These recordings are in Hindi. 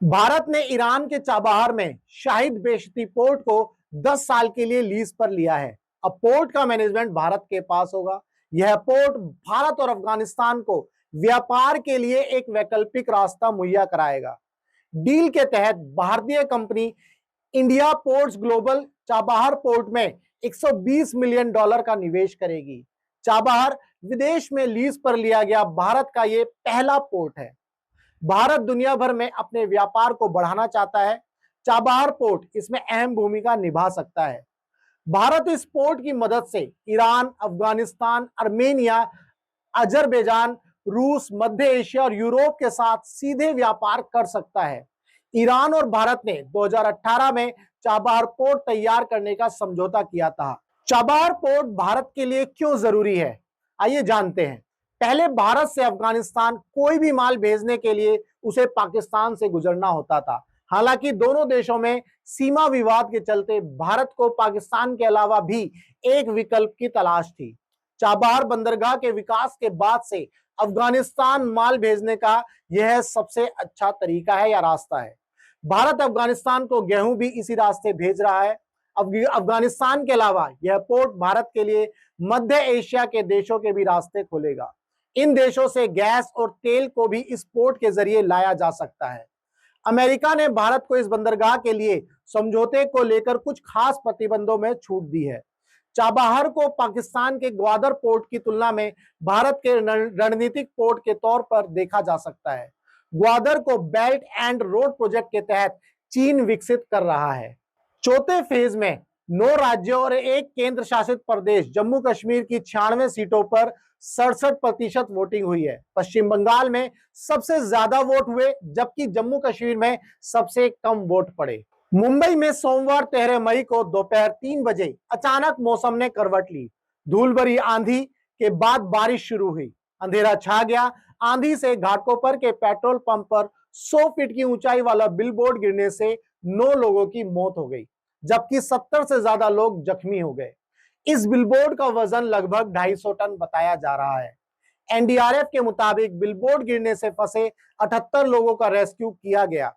भारत ने ईरान के चाबहार में शाहिद बेहश्ती पोर्ट को 10 साल के लिए लीज पर लिया है। अब पोर्ट का मैनेजमेंट भारत के पास होगा। यह पोर्ट भारत और अफगानिस्तान को व्यापार के लिए एक वैकल्पिक रास्ता मुहैया कराएगा। डील के तहत भारतीय company India ports global Chabahar port में 120 मिलियन डॉलर का निवेश करेगी। चाबहार विदेश में लीज पर लिया गया भारत का यह पहला पोर्ट है। भारत दुनिया भर में अपने व्यापार को बढ़ाना चाहता है। चाबहार पोर्ट इसमें अहम भूमिका निभा सकता है। भारत इस पोर्ट की मदद से ईरान, अफगानिस्तान, आर्मेनिया, अजरबैजान, रूस, मध्य एशिया और यूरोप के साथ सीधे व्यापार कर सकता है। ईरान और भारत ने 2018 में चाबहार पोर्ट तैयार करने का समझौता किया था। चाबहार पोर्ट भारत के लिए क्यों जरूरी है, आइए जानते हैं। पहले भारत से अफगानिस्तान कोई भी माल भेजने के लिए उसे पाकिस्तान से गुजरना होता था। हालांकि दोनों देशों में सीमा विवाद के चलते भारत को पाकिस्तान के अलावा भी एक विकल्प की तलाश थी। चाबहार बंदरगाह के विकास के बाद से अफगानिस्तान माल भेजने का यह सबसे अच्छा तरीका है या रास्ता है। भारत अफगानिस्तान को गेहूं भी इसी रास्ते भेज रहा है। अफगानिस्तान के अलावा यह पोर्ट भारत के लिए मध्य एशिया के देशों के भी रास्ते खोलेगा। इन देशों से गैस और तेल को भी इस पोर्ट के जरिए लाया जा सकता है। अमेरिका ने भारत को इस बंदरगाह के लिए समझौते को लेकर कुछ खास प्रतिबंधों में छूट दी है। चाबहार को पाकिस्तान के ग्वादर पोर्ट की तुलना में भारत के रणनीतिक पोर्ट के तौर पर देखा जा सकता है। ग्वादर को बेल्ट एंड रोड प्रोजेक्ट के तहत चीन विकसित कर रहा है। चौथे फेज में 9 राज्यों और एक केंद्र शासित प्रदेश जम्मू कश्मीर की 96 सीटों पर 67% वोटिंग हुई है। पश्चिम बंगाल में सबसे ज्यादा वोट हुए, जबकि जम्मू कश्मीर में सबसे कम वोट पड़े। मुंबई में सोमवार 13 मई को दोपहर 3 बजे अचानक मौसम ने करवट ली। धूल भरी आंधी के बाद बारिश शुरू हुई। अंधेरा छा गया। आंधी से घाटकोपर के पेट्रोल पंप पर 100 फीट की ऊंचाई वाला बिलबोर्ड गिरने से 9 लोगों की मौत हो गई, जबकि 70 से ज्यादा लोग जख्मी हो गए। इस बिलबोर्ड का वजन लगभग 250 टन बताया जा रहा है। एनडीआरएफ के मुताबिक बिलबोर्ड गिरने से फंसे 78 लोगों का रेस्क्यू किया गया।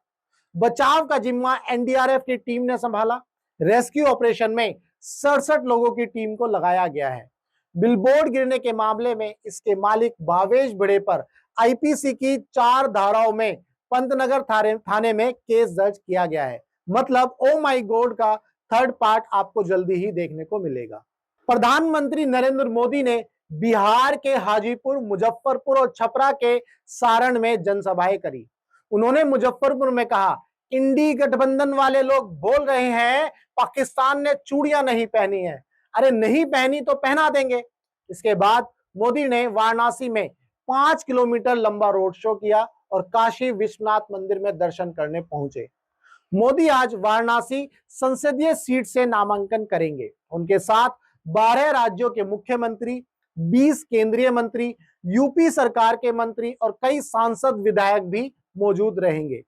बचाव का जिम्मा एनडीआरएफ की टीम ने संभाला। रेस्क्यू ऑपरेशन में 67 लोगों की टीम को लगाया गया है। बिलबोर्ड गिरने के मामले में इसके मालिक भावेश भिड़े पर आईपीसी की 4 धाराओं में पंतनगर थाने में केस दर्ज किया गया है। मतलब ओ माई गॉड का थर्ड पार्ट आपको जल्दी ही देखने को मिलेगा। प्रधानमंत्री नरेंद्र मोदी ने बिहार के हाजीपुर, मुजफ्फरपुर और छपरा के सारण में जनसभाएं करी। उन्होंने मुजफ्फरपुर में कहा, इंडी गठबंधन वाले लोग बोल रहे हैं पाकिस्तान ने चूड़ियां नहीं पहनी है। अरे नहीं पहनी तो पहना देंगे। इसके बाद मोदी ने वाराणसी में 5 किलोमीटर लंबा रोड शो किया और काशी विश्वनाथ मंदिर में दर्शन करने पहुंचे। मोदी आज वाराणसी संसदीय सीट से नामांकन करेंगे। उनके साथ 12 राज्यों के मुख्यमंत्री, 20 केंद्रीय मंत्री, यूपी सरकार के मंत्री और कई सांसद विधायक भी मौजूद रहेंगे।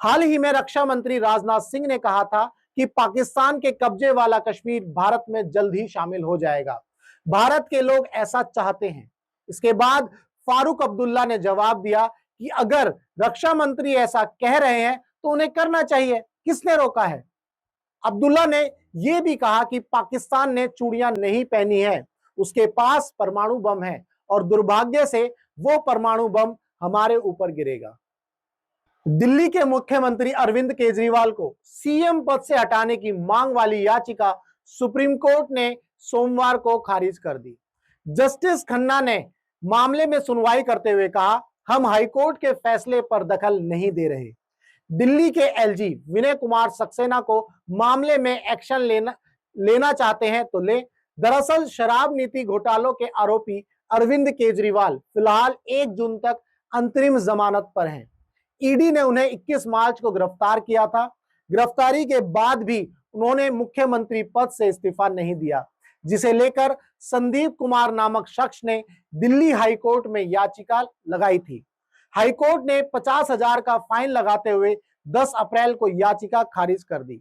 हाल ही में रक्षा मंत्री राजनाथ सिंह ने कहा था कि पाकिस्तान के कब्जे वाला कश्मीर भारत में जल्द ही शामिल हो जाएगा। भारत के लोग ऐसा चाहते हैं। इसके बाद फारूक अब्दुल्ला ने जवाब दिया कि अगर रक्षा मंत्री ऐसा कह रहे हैं तो उन्हें करना चाहिए, किसने रोका है। अब्दुल्ला ने यह भी कहा कि पाकिस्तान ने चूड़ियां नहीं पहनी है, उसके पास परमाणु बम है और दुर्भाग्य से वो परमाणु बम हमारे ऊपर गिरेगा। दिल्ली के मुख्यमंत्री अरविंद केजरीवाल को सीएम पद से हटाने की मांग वाली याचिका सुप्रीम कोर्ट ने सोमवार को खारिज कर दी। जस्टिस खन्ना ने मामले में सुनवाई करते हुए कहा, हम हाईकोर्ट के फैसले पर दखल नहीं दे रहे। दिल्ली के एलजी विनय कुमार सक्सेना को मामले में एक्शन लेना चाहते हैं तो ले। दरअसल शराब नीति घोटालों के आरोपी अरविंद केजरीवाल फिलहाल 1 जून तक अंतरिम जमानत पर हैं। ईडी ने उन्हें 21 मार्च को गिरफ्तार किया था। गिरफ्तारी के बाद भी उन्होंने मुख्यमंत्री पद से इस्तीफा नहीं दिया, जिसे लेकर संदीप कुमार नामक शख्स ने दिल्ली हाईकोर्ट में याचिका लगाई थी। हाईकोर्ट ने 50,000 का फाइन लगाते हुए 10 अप्रैल को याचिका खारिज कर दी।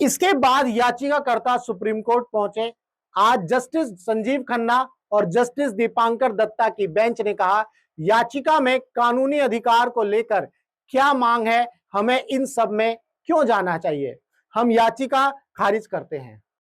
इसके बाद याचिकाकर्ता सुप्रीम कोर्ट पहुंचे। आज जस्टिस संजीव खन्ना और जस्टिस दीपांकर दत्ता की बेंच ने कहा, याचिका में कानूनी अधिकार को लेकर क्या मांग है, हमें इन सब में क्यों जाना चाहिए? हम याचिका खारिज करते हैं।